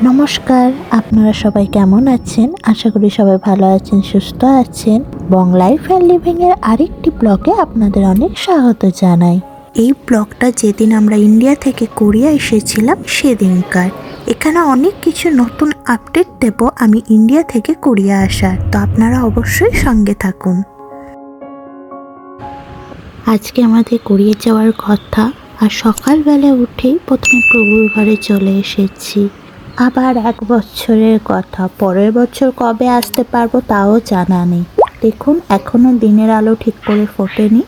নমস্কার, আপনারা সবাই কেমন আছেন? আশা করি সবাই ভালো আছেন, সুস্থ আছেন। বং লাইফ অ্যান্ড লিভিং এর আরেকটি ব্লগে আপনাদের অনেক স্বাগত জানাই। এই ব্লগটা যেদিন আমরা ইন্ডিয়া থেকে কোরিয়া এসেছিলাম সেদিনকার। এখানে অনেক কিছু নতুন আপডেট দেব আমি ইন্ডিয়া থেকে কোরিয়া আসার, তো আপনারা অবশ্যই সঙ্গে থাকুন। আজকে আমাদের কোরিয়া যাওয়ার কথা, আর সকালবেলা উঠেই প্রথমে প্রভুর ঘরে চলে এসেছি। আবার 1 বছরের কথা, পরের বছর কবে আসতে পারবো তাও জানা নেই। দেখুন এখনও দিনের আলো ঠিক করে ফোটেনি,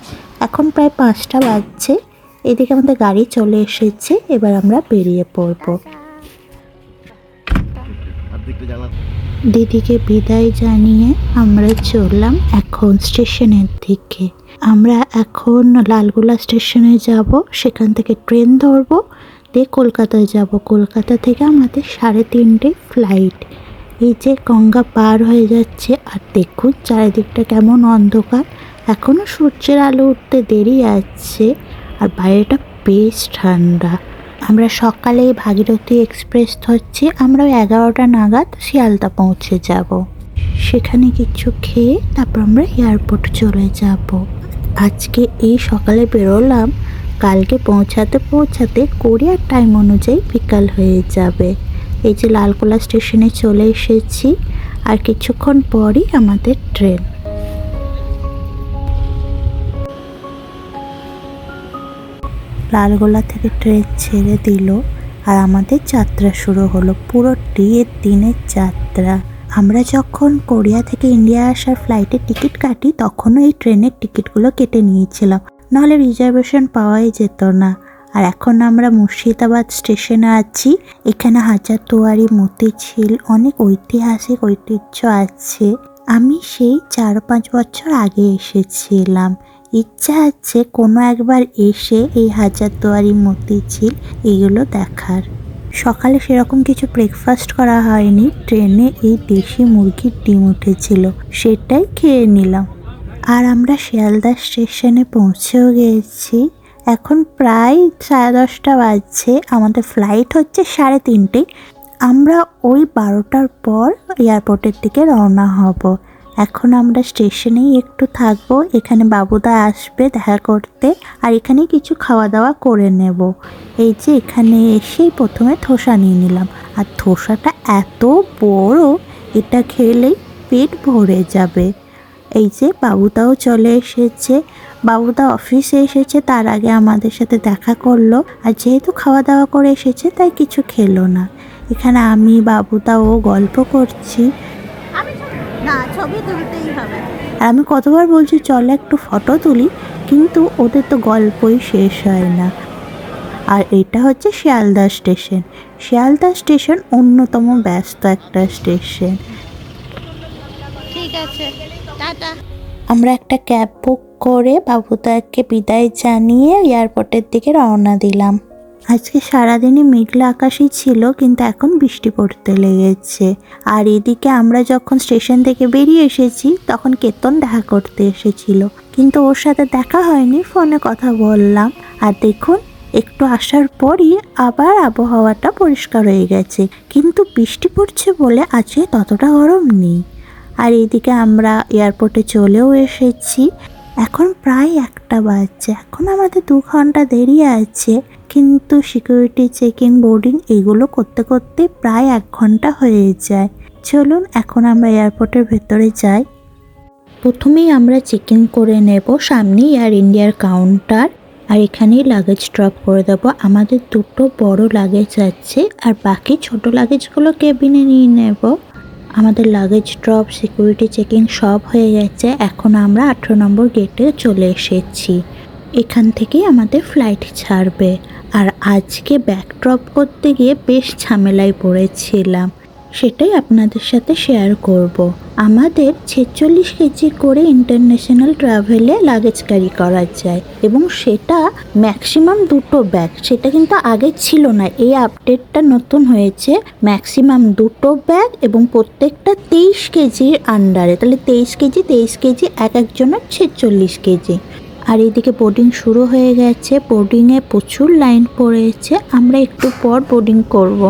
এখন প্রায় 5টা বাজছে। এদিকে আমাদের গাড়ি চলে এসেছে, এবার আমরা বেরিয়ে পড়ব। দিদিকে বিদায় জানিয়ে আমরা চললাম এখন স্টেশনের দিকে। আমরা এখন লালগোলা স্টেশনে যাব, সেখান থেকে ট্রেন ধরবো, দিয়ে কলকাতায় যাব। কলকাতা থেকে আমাদের 3:30 ফ্লাইট। এই যে গঙ্গা পার হয়ে যাচ্ছে, আর দেখুন চারিদিকটা কেমন অন্ধকার, এখনও সূর্যের আলো উঠতে দেরি আছে, আর বাইরেটা বেশ ঠান্ডা। আমরা সকালে ভাগীরথী এক্সপ্রেস ধরছি, আমরা 11টা নাগাদ শিয়ালদা পৌঁছে যাব। সেখানে কিছু খেয়ে তারপর আমরা এয়ারপোর্ট চলে যাব। আজকে এই সকালে বেরোলাম, কালকে পৌঁছাতে কোরিয়ার টাইম অনুযায়ী বিকাল হয়ে যাবে। এই যে লালগোলা স্টেশনে চলে এসেছি, আর কিছুক্ষণ পরই আমাদের ট্রেন। লালগোলা থেকে ট্রেন ছেড়ে দিল, আর আমাদের যাত্রা শুরু হলো, পুরোটি দিনের যাত্রা। আমরা যখন কোরিয়া থেকে ইন্ডিয়া আসার ফ্লাইটের টিকিট কাটি, তখনও এই ট্রেনের টিকিটগুলো কেটে নিয়েছিলাম, নাহলে রিজার্ভেশন পাওয়াই যেত না। আর এখন আমরা মুর্শিদাবাদ স্টেশনে আছি। এখানে হাজারদুয়ারি, মতিঝিল অনেক ঐতিহাসিক ঐতিহ্য আছে। আমি সেই 4-5 বছর আগে এসেছিলাম। ইচ্ছা আছে কোনো একবার এসে এই হাজারদুয়ারি, মতিঝিল এগুলো দেখার। সকালে সেরকম কিছু ব্রেকফাস্ট করা হয়নি, ট্রেনে এই দেশি মুরগির ডিম উঠেছিল, সেটাই খেয়ে নিলাম। আর আমরা শিয়ালদা স্টেশনে পৌঁছেও গেছি। এখন প্রায় 10:30 বাজছে, আমাদের ফ্লাইট হচ্ছে 3:30। আমরা ওই 12টার পর এয়ারপোর্টের দিকে রওনা হব। এখন আমরা স্টেশনেই একটু থাকবো, এখানে বাবুদা আসবে দেখা করতে, আর এখানে কিছু খাওয়া দাওয়া করে নেব। এই যে এখানে এসেই প্রথমে ধোসা নিয়ে নিলাম, আর ধোসাটা এত বড়, এটা খেলেই পেট ভরে যাবে। এই যে বাবুদাও চলে এসেছে, বাবুদা অফিসে এসেছে, তার আগে আমাদের সাথে দেখা করলো, আর যেহেতু খাওয়া দাওয়া করে এসেছে তাই কিছু খেলো না। এখানে আমি বাবুদা ও গল্প করছি। ছবি তুলতেই হবে, আর আমি কতবার বলছি চলে একটু ফটো তুলি, কিন্তু ওদের তো গল্পই শেষ হয় না। আর এটা হচ্ছে শিয়ালদা স্টেশন। শিয়ালদা স্টেশন অন্যতম ব্যস্ত একটা স্টেশন। ঠিক আছে, টাটা। আমরা একটা ক্যাব বুক করে বাবুদাকে বিদায় জানিয়ে এয়ারপোর্টের দিকে রওনা দিলাম। আজকে সারাদিনই মেঘলা আকাশই ছিল, কিন্তু এখন বৃষ্টি পড়তে লেগেছে। আর এদিকে আমরা যখন স্টেশন থেকে বেরিয়ে এসেছি, তখন কেতন দেখা করতে এসেছিল, কিন্তু ওর সাথে দেখা হয়নি, ফোনে কথা বললাম। আর দেখুন একটু আসার পরই আবার আবহাওয়াটা পরিষ্কার হয়ে গেছে, কিন্তু বৃষ্টি পড়ছে বলে আজকে ততটা গরম নেই। আর এইদিকে আমরা এয়ারপোর্টে চলেও এসেছি। এখন প্রায় 1টা বাজছে, এখন আমাদের 2 ঘন্টা দেরি আছে, কিন্তু সিকিউরিটি চেকিং, বোর্ডিং এগুলো করতে করতে প্রায় 1 ঘন্টা হয়ে যায়। চলুন এখন আমরা এয়ারপোর্টের ভেতরে যাই। প্রথমেই আমরা চেকিং করে নেব, সামনে এয়ার ইন্ডিয়ার কাউন্টার, আর এখানেই লাগেজ ড্রপ করে দেবো। আমাদের 2টো বড় লাগেজ আছে, আর বাকি ছোট লাগেজগুলো কেবিনে নিয়ে নেব। আমাদের লাগেজ ড্রপ, সিকিউরিটি চেকিং সব হয়ে গেছে। এখন আমরা 18 নম্বর গেটে চলে এসেছি, এখান থেকেই আমাদের ফ্লাইট ছাড়বে। আর আজকে ব্যাগ ড্রপ করতে গিয়ে বেশ ঝামেলায় পড়েছিলাম, সেটাই আপনাদের সাথে শেয়ার করব। আমাদের 46 কেজি করে ইন্টারন্যাশনাল ট্রাভেলে লাগেজ ক্যারি করা যায়, এবং সেটা ম্যাক্সিমাম 2টো ব্যাগ। সেটা কিন্তু আগে ছিল না, এই আপডেটটা নতুন হয়েছে। ম্যাক্সিমাম 2টো ব্যাগ, এবং প্রত্যেকটা 23 কেজির আন্ডারে, তাহলে 23 কেজি এক একজনের 46 কেজি। আর এদিকে বোর্ডিং শুরু হয়ে গেছে, বোর্ডিংয়ে প্রচুর লাইন পড়েছে, আমরা একটু পর বোর্ডিং করব।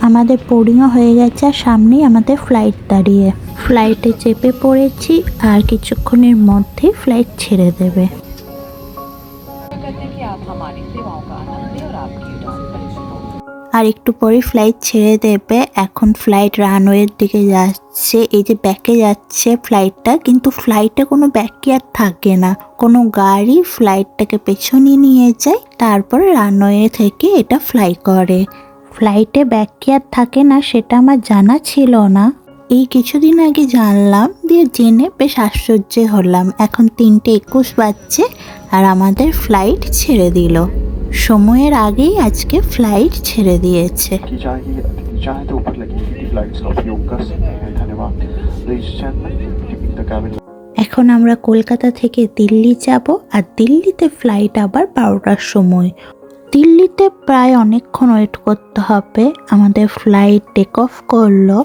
আমাদের বোর্ডিংও হয়ে গেছে আর সামনেই আমাদের ফ্লাইট দাঁড়িয়ে। ফ্লাইটে চেপে পড়েছি আর কিছুক্ষণের মধ্যেই ফ্লাইট ছেড়ে দেবে। আর একটু পরে ফ্লাইট ছেড়ে দেবে। এখন ফ্লাইট রানওয়ের দিকে যাচ্ছে। এই যে ব্যাকে যাচ্ছে ফ্লাইটটা, কিন্তু ফ্লাইটে কোনো ব্যাক আর থাকে না, কোনো গাড়ি ফ্লাইটটাকে পেছনে নিয়ে যায়, তারপরে রানওয়ে থেকে এটা ফ্লাই করে। ফ্লাইটে ব্যাক আর থাকে না সেটা আমার জানা ছিল না, এই কিছুদিন আগে জানলাম, দিয়ে জেনে বেশ আশ্চর্য হলাম। এখন 3:21 বাজছে আর আমাদের ফ্লাইট ছেড়ে দিল। সময়ের আগেই আজকে ফ্লাইট ছেড়ে দিয়েছে। এখন আমরা কলকাতা থেকে দিল্লি যাব আর দিল্লিতে ফ্লাইট আবার 12টার সময়। দিল্লিতে প্রায় অনেকক্ষণ ওয়েট করতে হবে। আমাদের ফ্লাইট টেক অফ করলো।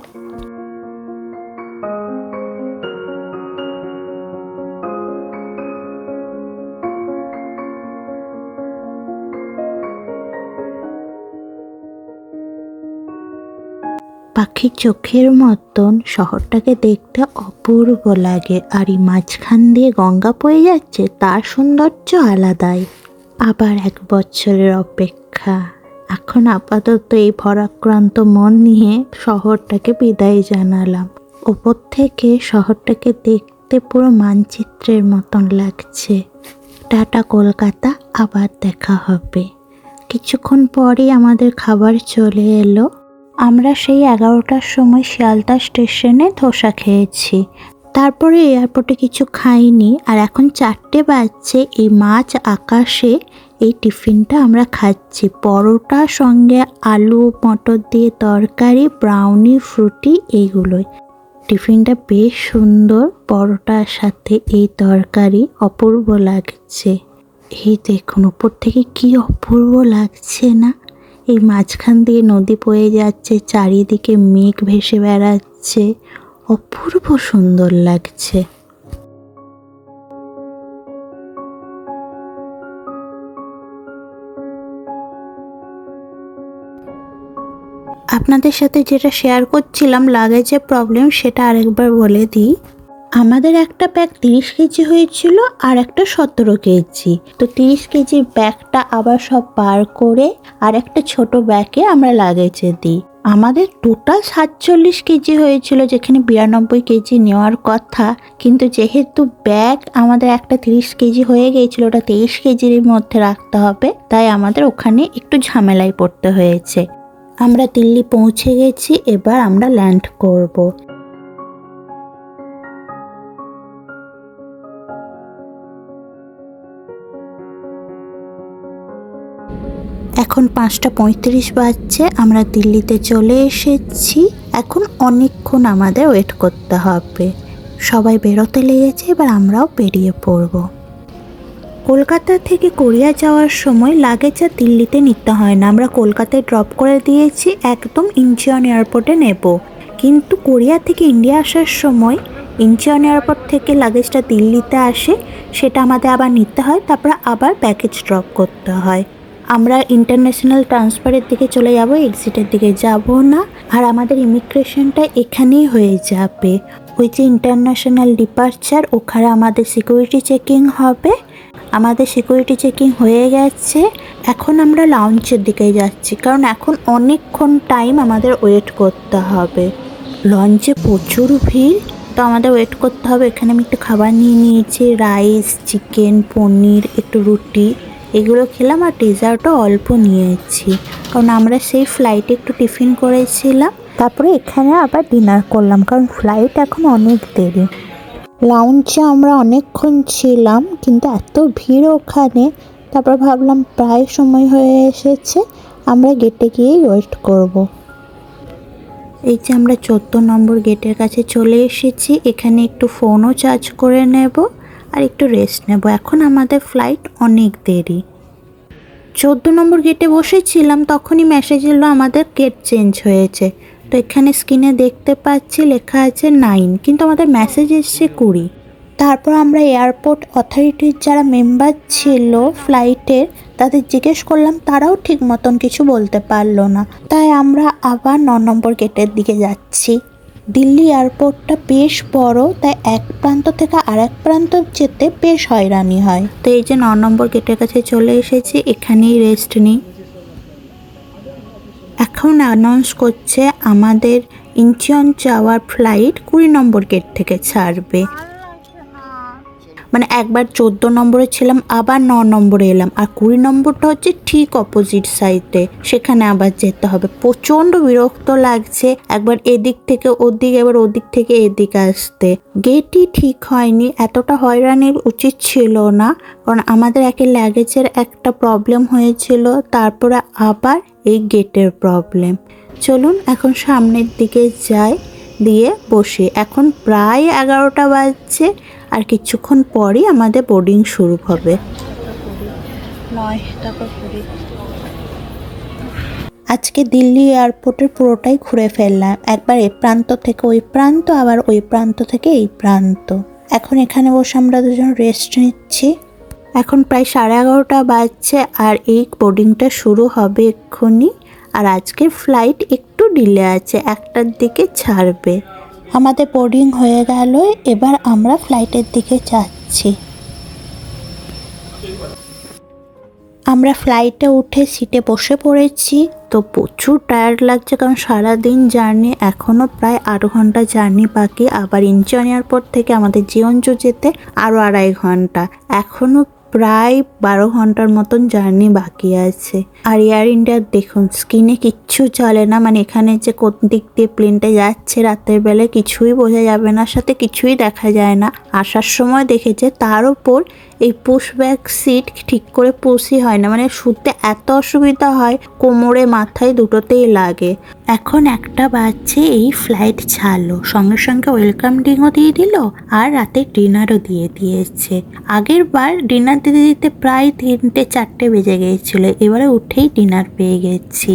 পাখির চোখের মতন শহরটাকে দেখতে অপূর্ব লাগে, আর এই মাঝখান দিয়ে গঙ্গা বয়ে যাচ্ছে, তার সৌন্দর্য আলাদাই। আবার 1 বছরের অপেক্ষা। এখন আপাতত এই ভারাক্রান্ত মন নিয়ে শহরটাকে বিদায় জানালাম। ওপর থেকে শহরটাকে দেখতে পুরো মানচিত্রের মতন লাগছে। টাটা কলকাতা, আবার দেখা হবে। কিছুক্ষণ পরেই আমাদের খাবার চলে এলো। আমরা সেই 11টার সময় শিয়ালদা স্টেশনে ধোসা খেয়েছি, তারপরে এয়ারপোর্টে কিছু খাইনি। আর এখন 4টে বাজছে। এই মাছ আকাশে এই টিফিনটা আমরা খাচ্ছি, পরোটা সঙ্গে আলু মটর দিয়ে তরকারি, ব্রাউনি, ফ্রুটি, এইগুলোই। টিফিনটা বেশ সুন্দর, পরোটার সাথে এই তরকারি অপূর্ব লাগছে। এই দেখুন উপর থেকে কি অপূর্ব লাগছে না? এই মাঝখান দিয়ে নদী বয়ে যাচ্ছে, চারিদিকে মেঘ ভেসে বেড়াচ্ছে, অপূর্ব সুন্দর লাগছে। আপনাদের সাথে যেটা শেয়ার করছিলাম লাগেজের প্রবলেম, সেটা আরেকবার বলে দিই। আমাদের একটা ব্যাগ 30 কেজি হয়েছিল আর একটা 17 কেজি। তো 30 কেজির ব্যাগটা আবার সব বার করে আর একটা ছোট ব্যাগে আমরা লাগেজে দিই। আমাদের টোটাল 47 কেজি হয়েছিল, যেখানে 92 কেজি নেওয়ার কথা, কিন্তু যেহেতু ব্যাগ আমাদের একটা 30 কেজি হয়ে গিয়েছিল, ওটা 23 কেজির মধ্যে রাখতে হবে, তাই আমাদের ওখানে একটু ঝামেলায় পড়তে হয়েছে। আমরা দিল্লি পৌঁছে গেছি, এবার আমরা ল্যান্ড করব। এখন 5:35 বাজছে, আমরা দিল্লিতে চলে এসেছি। এখন অনেকক্ষণ আমাদের ওয়েট করতে হবে। সবাই বেরোতে লেগেছে, এবার আমরাও বেরিয়ে পড়ব। কলকাতা থেকে কোরিয়া যাওয়ার সময় লাগেজ আর দিল্লিতে নিতে হয় না, আমরা কলকাতায় ড্রপ করে দিয়েছি, একদম ইঞ্চিয়ন এয়ারপোর্টে নেব। কিন্তু কোরিয়া থেকে ইন্ডিয়া আসার সময় ইঞ্চিয়ন এয়ারপোর্ট থেকে লাগেজটা দিল্লিতে আসে, সেটা আমাদের আবার নিতে হয়, তারপর আবার প্যাকেজ ড্রপ করতে হয়। আমরা ইন্টারন্যাশনাল ট্রান্সফারের দিকে চলে যাব, এক্সিটের দিকে যাব না। আর আমাদের ইমিগ্রেশনটা এখানেই হয়ে যাবে। ওই যে ইন্টারন্যাশনাল ডিপার্চার, ওখানে আমাদের সিকিউরিটি চেকিং হবে। আমাদের সিকিউরিটি চেকিং হয়ে গেছে। এখন আমরা লাউঞ্জের দিকে যাচ্ছি, কারণ এখন অনেকক্ষণ টাইম আমাদের ওয়েট করতে হবে। লঞ্চে প্রচুর ভিড়, তো আমাদের ওয়েট করতে হবে। এখানে আমি একটু খাবার নিয়ে নিয়েছি, রাইস, চিকেন, পনির, একটু রুটি, এগুলো খেলাম। আর ডেজার্টও অল্প নিয়েছি, কারণ আমরা সেই ফ্লাইটে একটু টিফিন করেছিলাম, তারপরে এখানে আবার ডিনার করলাম, কারণ ফ্লাইট এখন অনেক দেরি। লাউঞ্জে আমরা অনেকক্ষণ ছিলাম, কিন্তু এত ভিড় ওখানে, তারপর ভাবলাম প্রায় সময় হয়ে এসেছে, আমরা গেটে গিয়েই ওয়েট করব। এই যে আমরা 14 নম্বর গেটের কাছে চলে এসেছি। এখানে একটু ফোনও চার্জ করে নেব আর একটু রেস্ট নেব। এখন আমাদের ফ্লাইট অনেক দেরি। 14 নম্বর গেটে বসেছিলাম, তখনই মেসেজ এলো আমাদের গেট চেঞ্জ হয়েছে। তো এখানে স্ক্রিনে দেখতে পাচ্ছি লেখা আছে 9, কিন্তু আমাদের মেসেজ এসছে 20। তারপর আমরা এয়ারপোর্ট অথরিটির যারা মেম্বার ছিল ফ্লাইটের তাদের জিজ্ঞেস করলাম, তারাও ঠিক মতন কিছু বলতে পারলো না। তাই আমরা আবার 9 নম্বর গেটের দিকে যাচ্ছি। দিল্লি এয়ারপোর্টটা বেশ বড়, তাই এক প্রান্ত থেকে আরেক প্রান্ত যেতে বেশ হয়রানি হয়। তো এই যে 9 নম্বর গেটের কাছে চলে এসেছি, এখানেই রেস্ট নিই। এখন অ্যানাউন্স করছে আমাদের ইঞ্চিয়ন যাওয়ার ফ্লাইট 20 নম্বর গেট থেকে ছাড়বে। মানে একবার 14 নম্বরে ছিলাম, আবার 9 নম্বরে এলাম, আর 20 নম্বরটা হচ্ছে ঠিক অপোজিট সাইডে, সেখানে আবার যেতে হবে। প্রচণ্ড বিরক্ত লাগছে, একবার এদিক থেকে ওদিক, এবার ওদিক থেকে এদিক আসতে। গেটই ঠিক হয়নি, এতটা হয়রানির উচিত ছিল না, কারণ আমাদের একে লাগেজের একটা প্রবলেম হয়েছিল, তারপরে আবার এই গেটের প্রবলেম। চলুন এখন সামনের দিকে যাই, দিয়ে বসি। এখন প্রায় 11টা বাজছে, আর কিছুক্ষণ পরই আমাদের বোর্ডিং শুরু হবে। আজকে দিল্লি এয়ারপোর্টের পুরোটাই ঘুরে ফেললাম, একবার এই প্রান্ত থেকে ওই প্রান্ত, আবার ওই প্রান্ত থেকে এই প্রান্ত। এখন এখানে বসে আমরা দুজন রেস্ট নিচ্ছি। এখন প্রায় 11:30টা বাজছে, আর এই বোর্ডিংটা শুরু হবে এক্ষুনি। আর আজকের ফ্লাইট একটু ডিলে আছে, 1টার দিকে ছাড়বে। আমাদের বোর্ডিং হয়ে গেল, এবার আমরা ফ্লাইটের দিকে যাচ্ছি। আমরা ফ্লাইটে উঠে সিটে বসে পড়েছি। তো প্রচুর টায়ার্ড লাগছে, কারণ সারাদিন জার্নি, এখনও প্রায় 8 ঘন্টা জার্নি বাকি। আবার ইঞ্চিয়ন এয়ারপোর্ট থেকে আমাদের জিয়ঞ্জু যেতে আরও 2.5 ঘন্টা, এখনও প্রায় 12 ঘন্টার মতন জার্নি বাকি আছে। আর এয়ার ইন্ডিয়ার দেখুন স্ক্রিনে কিচ্ছু চলে না, মানে এখানে যে কোন দিক দিয়ে প্লেনটা যাচ্ছে রাতের বেলায় কিছুই বোঝা যাবে না, সাথে কিছুই দেখা যায় না। আসার সময় দেখেছে, তার উপর এই পুশ ব্যাক সিট ঠিক করে পুশই হয় না, মানে শুতে এত অসুবিধা হয়, কোমরে মাথায় দুটোতেই লাগে। এখন 1টা বাজছে, এই ফ্লাইট ছাড়লো, সঙ্গে সঙ্গে ওয়েলকাম ড্রিঙ্কও দিয়ে দিল, আর রাতে ডিনারও দিয়ে দিয়েছে। আগের বার ডিনার দিতে দিতে প্রায় 3টে-4টে বেজে গিয়েছিল, এবারে উঠেই ডিনার পেয়ে গেছি।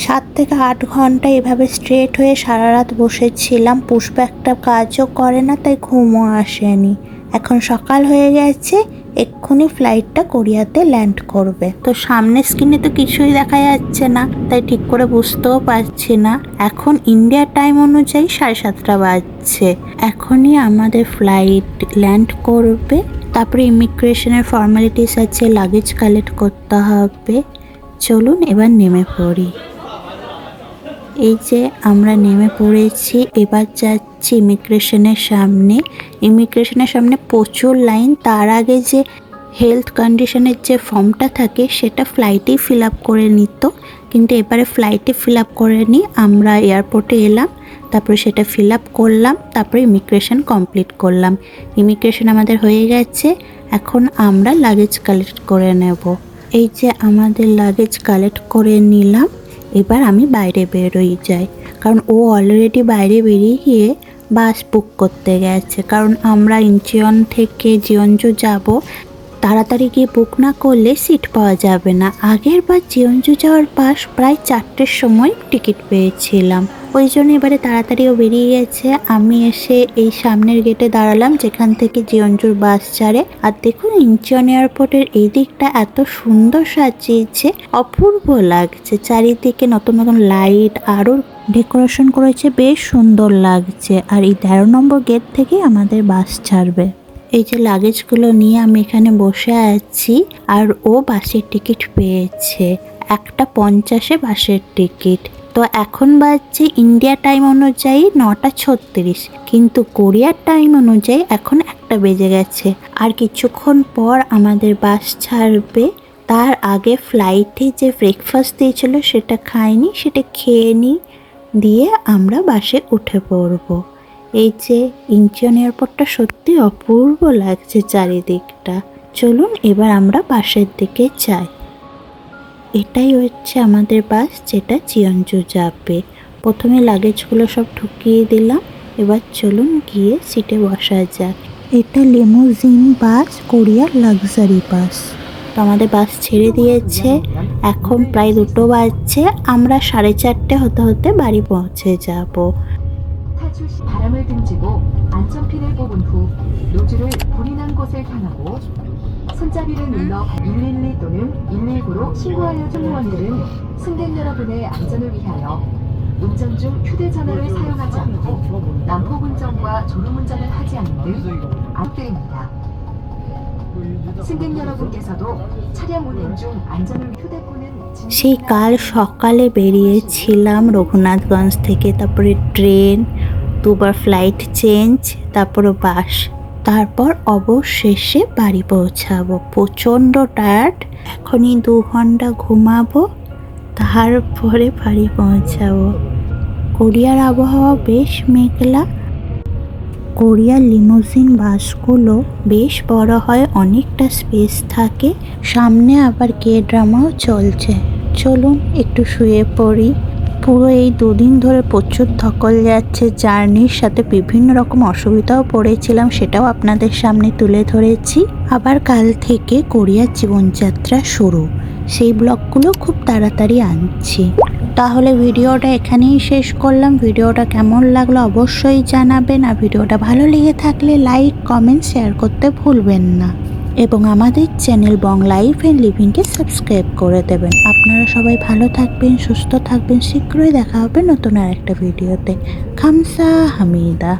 7 থেকে 8 ঘন্টা এভাবে স্ট্রেট হয়ে সারা রাত বসেছিলাম, পুশব্যাকটা কাজও করে না, তাই ঘুমও আসেনি। এখন সকাল হয়ে গেছে, এক্ষুনি ফ্লাইটটা কোরিয়াতে ল্যান্ড করবে। তো সামনের স্ক্রিনে তো কিছুই দেখা যাচ্ছে না, তাই ঠিক করে বুঝতেও পারছি না। এখন ইন্ডিয়া টাইম অনুযায়ী 7:30টা বাজছে, এখনই আমাদের ফ্লাইট ল্যান্ড করবে। তারপরে ইমিগ্রেশনের ফর্মালিটিস আছে, লাগেজ কালেক্ট করতে হবে। চলুন এবার নেমে পড়ি। এই যে আমরা নেমে পড়েছি, এবার যাচ্ছি ইমিগ্রেশনের সামনে। ইমিগ্রেশনের সামনে প্রচুর লাইন। তার আগে যে হেলথ কন্ডিশনের যে ফর্মটা থাকে সেটা ফ্লাইটেই ফিল আপ করে নিত, কিন্তু এবারে ফ্লাইটে ফিল আপ করে নিই, আমরা এয়ারপোর্টে এলাম, তারপরে সেটা ফিল আপ করলাম, তারপরে ইমিগ্রেশন কমপ্লিট করলাম। ইমিগ্রেশন আমাদের হয়ে গেছে, এখন আমরা লাগেজ কালেক্ট করে নেব। এই যে আমাদের লাগেজ কালেক্ট করে নিলাম, এবার আমি বাইরে বেরোই যাই, কারণ ও অলরেডি বাইরে বেরিয়ে গিয়ে বাস বুক করতে গেছে, কারণ আমরা ইঞ্চিয়ন থেকে জিয়ঞ্জু যাব, তাড়াতাড়ি গিয়ে বুক না করলে সিট পাওয়া যাবে না। আগের বার জিয়ঞ্জু যাওয়ার বাস প্রায় 4টের সময় টিকিট পেয়েছিলাম, ওই জন্য এবারে তাড়াতাড়িও বেরিয়ে গেছে। আমি এসে এই সামনের গেটে দাঁড়ালাম, যেখান থেকে জিয়ঞ্জুর বাস ছাড়ে। আর দেখুন ইঞ্চিয়ন এয়ারপোর্টের এই দিকটা এত সুন্দর সাজিয়েছে, অপূর্ব লাগছে, চারিদিকে নতুন নতুন লাইট আরও ডেকোরেশন করেছে, বেশ সুন্দর লাগছে। আর এই 13 নম্বর গেট থেকে আমাদের বাস ছাড়বে। এই যে লাগেজগুলো নিয়ে আমি এখানে বসে আছি, আর ও বাসের টিকিট পেয়েছে, 1:50 বাসের টিকিট। তো এখন বাজছে ইন্ডিয়া টাইম অনুযায়ী 9:36, কিন্তু কোরিয়ার টাইম অনুযায়ী এখন 1টা বেজে গেছে। আর কিছুক্ষণ পর আমাদের বাস ছাড়বে। তার আগে ফ্লাইটে যে ব্রেকফাস্ট দিয়েছিল সেটা খাইনি, সেটা খেয়ে নিই, দিয়ে আমরা বাসে উঠে পড়বো। এই যে ইঞ্চিয়ন এয়ারপোর্টটা সত্যি অপূর্ব লাগছে চারিদিকটা। চলুন এবার আমরা বাসের দিকে যাই। এটাই হচ্ছে আমাদের বাস, যেটা জিয়ঞ্জু যাবে। প্রথমে লাগেজগুলো সব ঢুকিয়ে দিলাম, এবার চলুন গিয়ে সিটে বসা যাক। এটা লিমুজিন বাস, কোরিয়ার লাক্সারি বাস। তো আমাদের বাস ছেড়ে দিয়েছে, এখন প্রায় 2টো বাজছে, আমরা 4:30 হতে হতে বাড়ি পৌঁছে যাব। 안전핀을 뽑은 후 노즐을 불이 난 곳을 향하고 손잡이를 눌러 112 또는 119로 신고하여 승무원들은 승객 여러분의 안전을 위하여 운전 중 휴대전화를 사용하지 않고 난폭 운전과 졸음운전을 하지 않는 등 안내드립니다. 승객 여러분께서도 차량 운행 중 안전을 휴대폰은 সেই কাল সকালে বেরিয়েছিলাম রঘুনাথগঞ্জ থেকে, তারপরে ট্রেন, দুবার ফ্লাইট চেঞ্জ, তারপরে বাস, তারপর অবশেষে বাড়ি পৌঁছাবো। প্রচণ্ড টায়ার্ড, এখনই 2 ঘন্টা ঘুমাবো, তারপরে বাড়ি পৌঁছাবো। কোরিয়ার আবহাওয়া বেশ মেঘলা। কোরিয়ার লিমুজিন বাসগুলো বেশ বড় হয়, অনেকটা স্পেস থাকে, সামনে আবার কে ড্রামাও চলছে। চলুন একটু শুয়ে পড়ি। পুরো এই 2 দিন ধরে প্রচুর ধকল যাচ্ছে, জার্নির সাথে বিভিন্ন রকম অসুবিধাও পড়েছিলাম, সেটাও আপনাদের সামনে তুলে ধরেছি। আবার কাল থেকে কোরিয়ার জীবনযাত্রা শুরু, সেই ব্লগগুলো খুব তাড়াতাড়ি আনছি। তাহলে ভিডিওটা এখানেই শেষ করলাম। ভিডিওটা কেমন লাগলো অবশ্যই জানাবেন, আর ভিডিওটা ভালো লেগে থাকলে লাইক, কমেন্ট, শেয়ার করতে ভুলবেন না, এবং আমাদের চ্যানেল বং লাইফ অ্যান্ড লিভিংকে সাবস্ক্রাইব করে দেবেন। আপনারা সবাই ভালো থাকবেন, সুস্থ থাকবেন। শীঘ্রই দেখা হবে নতুন আর একটা ভিডিওতে। খামসা হামিদা।